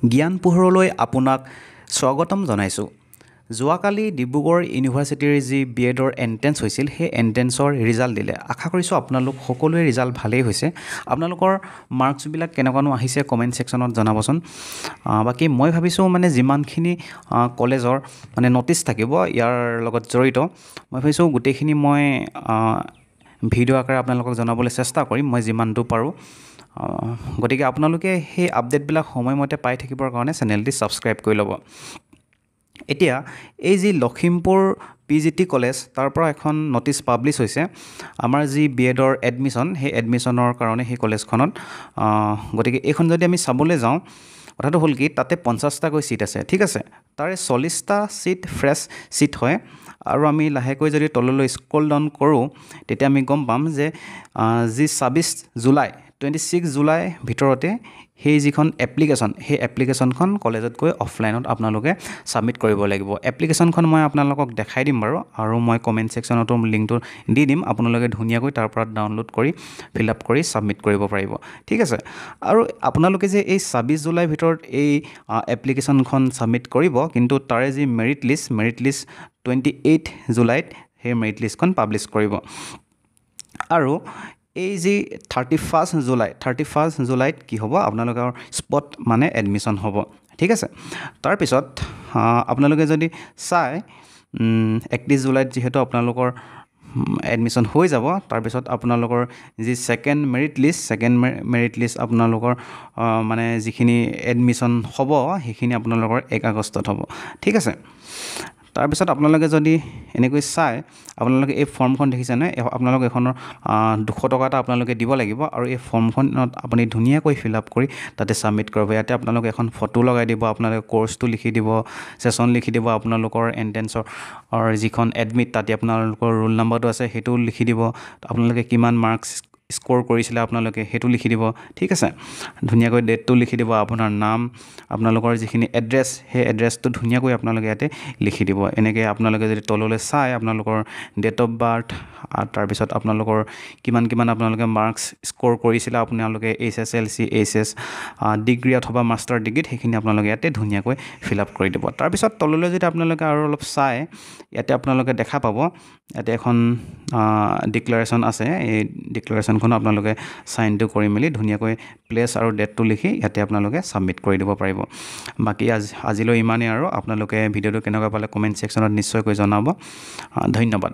জ্ঞান পোহৰলৈ আপোনাক স্বাগতম জনাইছোঁ। যোৱাকালি ডিব্ৰুগড় ইউনিভাৰ্চিটিৰ যি BEdৰ এণ্ট্ৰেঞ্চ হৈছিল, সেই এণ্ট্ৰেঞ্চৰ ৰিজাল্ট দিলে। আশা কৰিছোঁ আপোনালোক সকলোৰে ৰিজাল্ট ভালেই হৈছে। আপোনালোকৰ মাৰ্কছবিলাক কেনেকুৱানো আহিছে কমেণ্ট ছেকশ্যনত জনাবচোন। বাকী মই ভাবিছোঁ মানে যিমানখিনি কলেজৰ মানে ন'টিচ থাকিব ইয়াৰ লগত জড়িত, মই ভাবিছোঁ গোটেইখিনি মই ভিডিঅ' আকাৰে আপোনালোকক জনাবলৈ চেষ্টা কৰিম মই যিমানটো পাৰোঁ। গতিকে আপোনালোকে সেই আপডেটবিলাক সময়মতে পাই থাকিবৰ কাৰণে চেনেলটি ছাবস্ক্ৰাইব কৰি ল'ব। এতিয়া এই যি লখিমপুৰ PGT কলেজ, তাৰ পৰা এখন ন'টিচ পাব্লিছ হৈছে আমাৰ যি BEdৰ এডমিশ্যন, সেই এডমিশ্যনৰ কাৰণে সেই কলেজখনত। গতিকে এইখন যদি আমি চাবলৈ যাওঁ, কথাটো হ'ল কি, তাতে 50টাকৈ ছিট আছে, ঠিক আছে। তাৰে 40টা ছিট ফ্ৰেছ ছিট হয়। আৰু আমি লাহেকৈ যদি তললৈ স্ক্ৰল ডাউন কৰোঁ, তেতিয়া আমি গম পাম যে যি 26 জুলাই ভিতৰতে সেই যিখন এপ্লিকেশ্যন, সেই এপ্লিকেশ্যনখন কলেজত গৈ অফলাইনত আপোনালোকে ছাবমিট কৰিব লাগিব। এপ্লিকেশ্যনখন মই আপোনালোকক দেখাই দিম বাৰু, আৰু মই কমেণ্ট ছেকশ্যনতো লিংকটো দি দিম। আপোনালোকে ধুনীয়াকৈ তাৰ পৰা ডাউনলোড কৰি ফিল আপ কৰি ছাবমিট কৰিব পাৰিব, ঠিক আছে। আৰু আপোনালোকে যে এই 26 জুলাইৰ ভিতৰত এই এপ্লিকেশ্যনখন ছাবমিট কৰিব, কিন্তু তাৰে যি মেৰিট লিষ্ট 28 জুলাইত সেই মেৰিট লিষ্টখন পাব্লিছ কৰিব। আৰু এই যি 31 জুলাইত কি হ'ব, আপোনালোকৰ স্পট মানে এডমিশ্যন হ'ব, ঠিক আছে। তাৰপিছত আপোনালোকে যদি চাই 31 জুলাইত যিহেতু আপোনালোকৰ এডমিশ্যন হৈ যাব, তাৰপিছত আপোনালোকৰ যি ছেকেণ্ড মেৰিট লিষ্ট আপোনালোকৰ মানে যিখিনি এডমিশ্যন হ'ব, সেইখিনি আপোনালোকৰ 1 আগষ্টত হ'ব, ঠিক আছে। তাৰপিছত আপোনালোকে যদি এনেকৈ চাই, আপোনালোকে এই ফৰ্মখন দেখিছেনে, আপোনালোকে এখনৰ 200 টকা এটা আপোনালোকে দিব লাগিব। আৰু এই ফৰ্মখনত আপুনি ধুনীয়াকৈ ফিল আপ কৰি তাতে ছাবমিট কৰিব। ইয়াতে আপোনালোকে এখন ফটো লগাই দিব, আপোনালোকে কৰ্চটো লিখি দিব, ছেশ্যন লিখি দিব, আপোনালোকৰ এণ্ট্ৰেঞ্চৰ যিখন এডমিট, তাতে আপোনালোকৰ ৰোল নাম্বাৰটো আছে সেইটো লিখি দিব, আপোনালোকে কিমান মাৰ্কছ স্ক'ৰ কৰিছিলে আপোনালোকে সেইটো লিখি দিব, ঠিক আছে। ধুনীয়াকৈ ডেটটো লিখি দিব, আপোনাৰ নাম, আপোনালোকৰ যিখিনি এড্ৰেছ, সেই এড্ৰেছটো ধুনীয়াকৈ আপোনালোকে ইয়াতে লিখি দিব। এনেকৈ আপোনালোকে যদি তললৈ চাই, আপোনালোকৰ ডেট অফ বাৰ্থ, তাৰপিছত আপোনালোকৰ কিমান আপোনালোকে মাৰ্কছ স্ক'ৰ কৰিছিলে, আপোনালোকে HSLC, HS ডিগ্ৰী অথবা মাষ্টাৰ ডিগ্ৰীত, সেইখিনি আপোনালোকে ইয়াতে ধুনীয়াকৈ ফিল আপ কৰি দিব। তাৰপিছত তললৈ যদি আপোনালোকে আৰু অলপ চাই, ইয়াতে আপোনালোকে দেখা পাব, ইয়াতে এখন ডিক্লেৰেশ্যন আছে। এই ডিক্লেৰেশ্যনখন আপোনালোকে চাইনটো কৰি মেলি ধুনীয়াকৈ প্লেচ আৰু ডেটটো লিখি ইয়াতে আপোনালোকে ছাবমিট কৰি দিব পাৰিব। বাকী আজিলৈ ইমানেই, আৰু আপোনালোকে ভিডিঅ'টো কেনেকুৱা পালে কমেণ্ট ছেকশ্যনত নিশ্চয়কৈ জনাব। ধন্যবাদ।